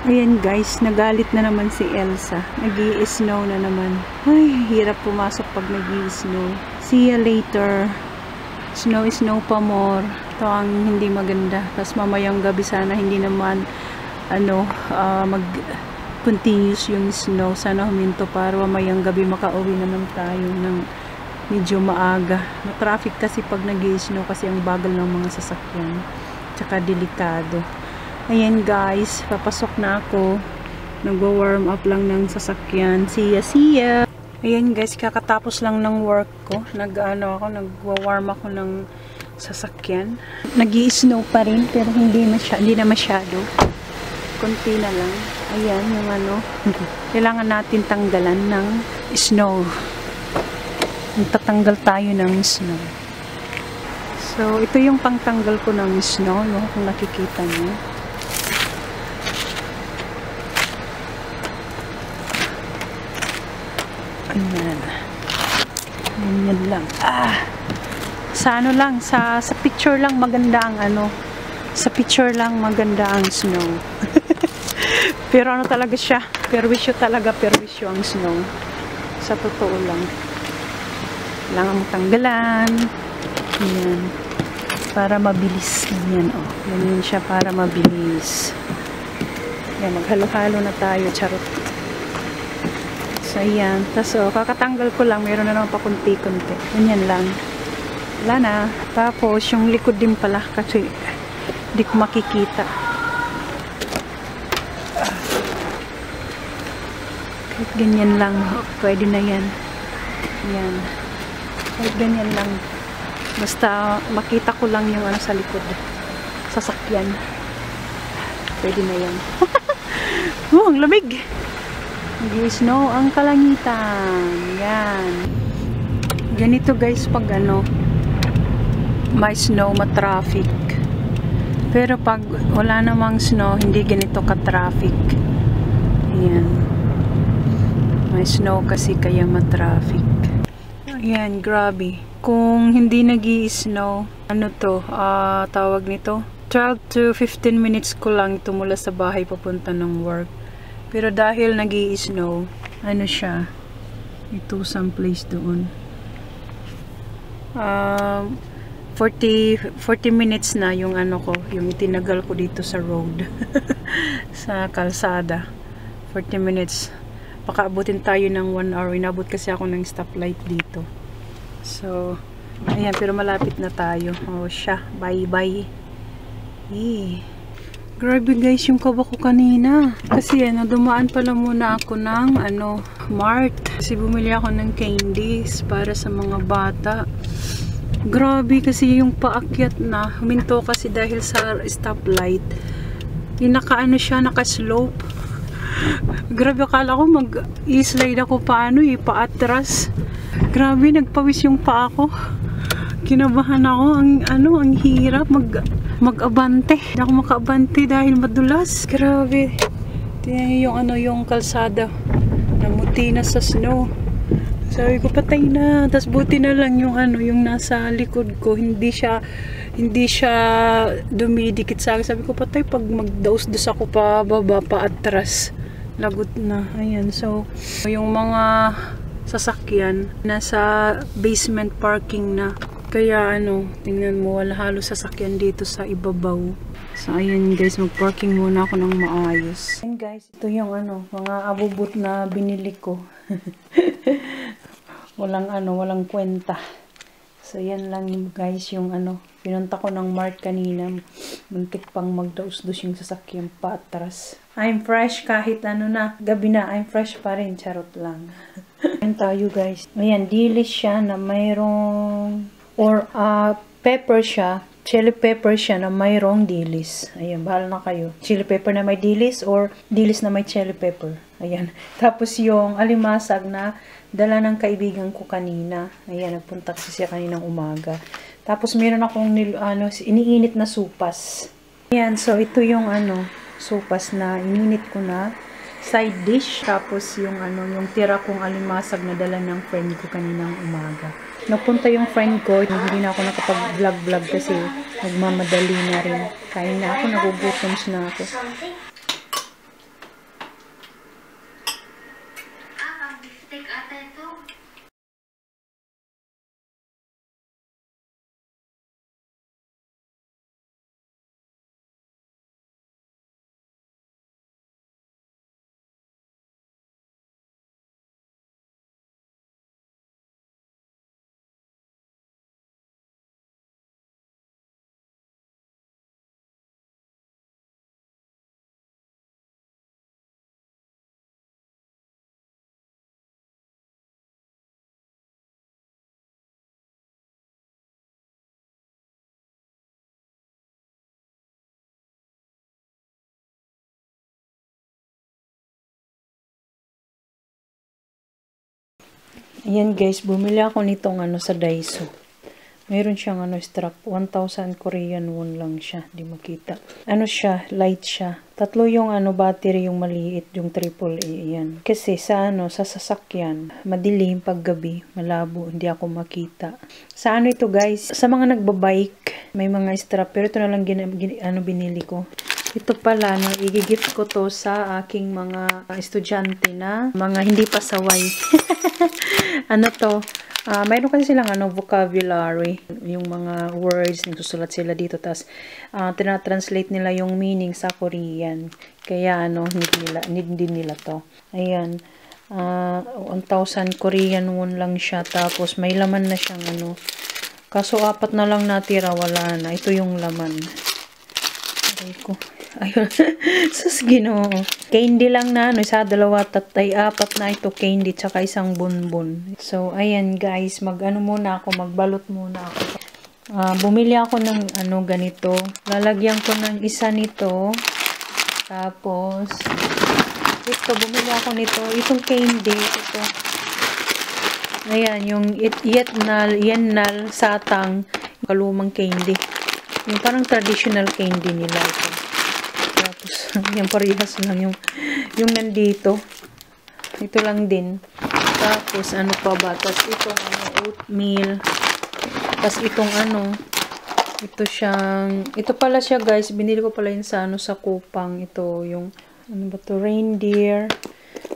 Ayan guys, nagalit na naman si Elsa. Nag-i-snow na naman. Ay, hirap pumasok pag nag-i-snow. See you later. Snow is no pa more. Ito ang hindi maganda. Tapos mamayang gabi sana hindi naman mag-continuous yung snow. Sana huminto para mamayang gabi makauwi naman tayo ng medyo maaga. Traffic kasi pag nag-i-snow kasi ang bagal ng mga sasakyan. Tsaka delikado. Ayan guys, papasok na ako. Nag-warm up lang ng sasakyan. See ya! Ayan guys, kakatapos lang ng work ko. Nag-warm ako ng sasakyan. Nag-i-snow pa rin, pero hindi na masyado. Konti na lang. Ayan, yung kailangan natin tanggalan ng snow. Tatanggal tayo ng snow. So, ito yung pangtanggal ko ng snow, no? Kung nakikita niyo. Ayan. Ganyan lang. Sa sa picture lang maganda ang sa picture lang maganda ang snow. Pero talaga siya, perwisyo ang snow. Sa totoo lang. Kailangan mong tanggalan. Ayan. Para mabilis. Ganyan, oh. Ganyan siya para mabilis. Ayan, maghalo-halo na tayo. Charot. So, ayan. Tapos, kakatanggal ko lang. Meron na naman pa kunti-kunti. Ganyan lang. Wala na. Tapos, yung likod din pala. Kasi, di ko makikita. Kahit ganyan lang. Pwede na yan. Ayan. Kahit ganyan lang. Basta, makita ko lang yung sa likod. Sasakyan. Pwede na yan. Oh, ang lamig! Nag-snow ang kalangitan. Yan. Ganito guys pag may snow, ma-traffic. Pero pag wala namang snow, hindi ganito ka-traffic. Ayan. May snow kasi kaya ma-traffic. Ayan, grabe. Kung hindi nag-i-snow, tawag nito? 12 to 15 minutes ko lang ito mula sa bahay papunta ng work. Pero dahil nag-i-snow, siya, ito someplace doon. 40 minutes na yung yung itinagal ko dito sa road. Sa kalsada. 40 minutes. Baka abutin tayo ng 1 hour. Inabot kasi ako ng stoplight dito. So, ayan, pero malapit na tayo. Oh, siya. Bye-bye. Grabe guys, yung kaba ko kanina. Kasi dumaan pala muna ako ng Mart. Kasi bumili ako ng candies para sa mga bata. Grabe kasi yung paakyat na. Huminto kasi dahil sa stoplight. Yung naka-slope. Grabe, akala ko mag-i-slide ako paatras. Grabe, nagpawis yung paa ko. Kinabahan ako. Ang hirap mag-abante. Hindi ako maka-abante dahil madulas. Grabe. Tingnan yung kalsada. Namuti na sa snow. Sabi ko, patay na. Tapos buti na lang yung yung nasa likod ko. Hindi siya dumidikit sa akin. Sabi ko, patay pag magdaos-dos ako pa baba, pa atras. Lagot na. Ayan. So, yung mga sasakyan nasa basement parking na. Kaya tingnan mo, wala halos sasakyan dito sa ibabaw. So, ayan guys, mag-parking muna ako ng maayos. Ayan guys, ito yung mga abubot na binili ko. Walang kwenta. So, yan lang guys, yung pinunta ko ng Mart kanina. Muntik pang magdaus-dus yung sasakyan pa atras. I'm fresh kahit gabi na, I'm fresh pa rin, charot lang. Ayan tayo guys. Ayan, dilis siya na mayroong pepper siya, chili pepper siya na mayroong dilis. Ayan, bahala na kayo. Chili pepper na may dilis or dilis na may chili pepper. Ayan. Tapos yung alimasag na dala ng kaibigan ko kanina. Ayan, nagpunta kasi siya kaninang umaga. Tapos meron akong iniinit na supas. Ayan, so ito yung supas na ininit ko na side dish. Tapos yung yung tira kong alimasag na dala ng friend ko kaninang umaga. Nagpunta yung friend ko, hindi na ako nakapag-vlog kasi nagmamadali na rin. Kain na ako, nagugutom na ako. Ayan guys, bumili ako nitong ano sa Daiso. Mayroon siyang ano strap, 1,000 Korean won lang siya, di makita. Ano siya, light siya. Tatlo yung ano battery, yung maliit, yung AAA, yan. Kasi sa ano, sa sasakyan, madilim pag gabi, malabo, hindi ako makita. Sa ano ito guys, sa mga nagbabike, may mga strap, pero ito na lang binili ko. Ito pala, no, i-gift ko to sa aking mga estudyante na mga hindi pa saway. Ano to? Mayroon kasi silang ano, vocabulary, yung mga words, nagsusulat sila dito, tapos tinatranslate nila yung meaning sa Korean. Kaya ano, hindi nila to. Ayan, 1,000 Korean won lang siya, tapos may laman na siyang ano, kaso 4 na lang natira, wala na. Ito yung laman. Aray ko. Ayun. Sus, Ginoo. Candy lang na, ano, isa, dalawa, tatay, 4 na ito candy, tsaka isang bonbon. So, ayan guys, mag-ano muna ako, magbalot muna ako. Bumili ako ng ano, ganito. Lalagyan ko ng isa nito. Tapos, ito, bumili ako nito. Itong candy, ito. Ayan, yung Yennal Satang, kalumang candy. Yung parang traditional candy nila ito. Yung parehas lang yung nandito. Ito lang din. Tapos ano pa ba? Tapos itong ano, oatmeal. Tapos itong ano, ito pala siya guys. Binili ko pala yun sa ano, sa Kupang. Ito yung ano ba to, reindeer.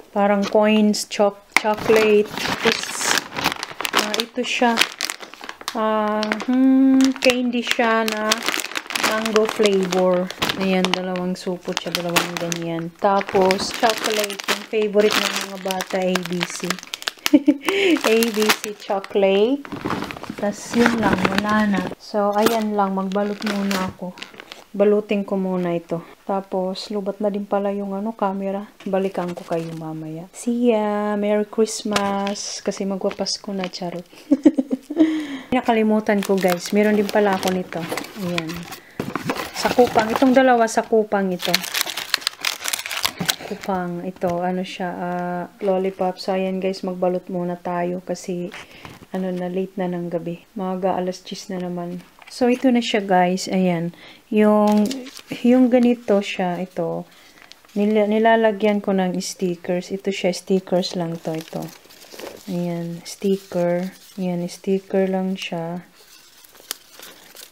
Parang coins, chocolate. Tapos ito siya. Candy siya na mango flavor. Ayan, dalawang supot siya, dalawang ganyan. Tapos, chocolate, yung favorite ng mga bata, ABC. ABC chocolate. Tapos, yun lang, wala na. So, ayan lang, magbalot muna ako. Balutin ko muna ito. Tapos, lubat na din pala yung ano, camera. Balikan ko kayo mamaya. See ya! Merry Christmas! Kasi magwapasko na, charot. Nakalimutan ko guys, meron din pala ako nito. Ayan. Sa Kupang. Itong dalawa sa Kupang ito. Kupang. Ito. Ano siya. Lollipop. So, ayan guys. Magbalot muna tayo. Kasi, ano na. Late na ng gabi. Mga alas 10 na naman. So, ito na siya guys. Ayan. Yung ganito siya. Ito. Nilalagyan ko ng stickers. Ito siya. Stickers lang to. Ito. Ayan. Sticker. Ayan. Sticker lang siya.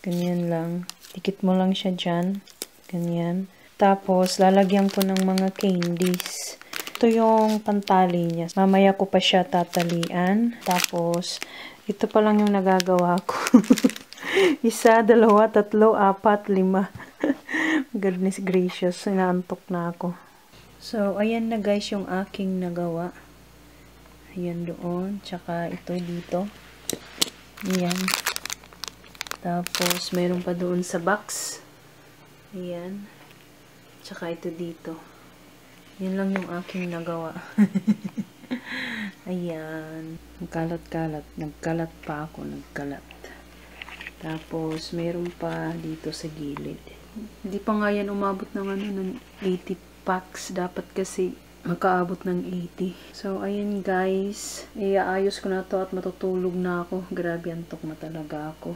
Ganyan lang. Dikit mo lang siya dyan. Ganyan. Tapos, lalagyan ko ng mga candies. Ito yung pantali niya. Mamaya ko pa siya tatalian. Tapos, ito pa lang yung nagagawa ko. 1, 2, 3, 4, 5. Goodness gracious. Inaantok na ako. So, ayan na guys yung aking nagawa. Ayan doon. Tsaka ito dito. Ayan. Tapos, mayroon pa doon sa box. Ayan. Tsaka ito dito. Yan lang yung aking nagawa. Ayan. Nagkalat-kalat. Nagkalat pa ako. Nagkalat. Tapos, mayroon pa dito sa gilid. Hindi pa nga yan umabot ng ano, ng 80 packs. Dapat kasi makaabot ng 80. So, ayan guys. Iaayos ko na to at matutulog na ako. Grabe, antok na talaga ako.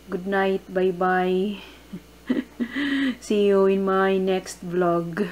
Good night. Bye-bye. See you in my next vlog.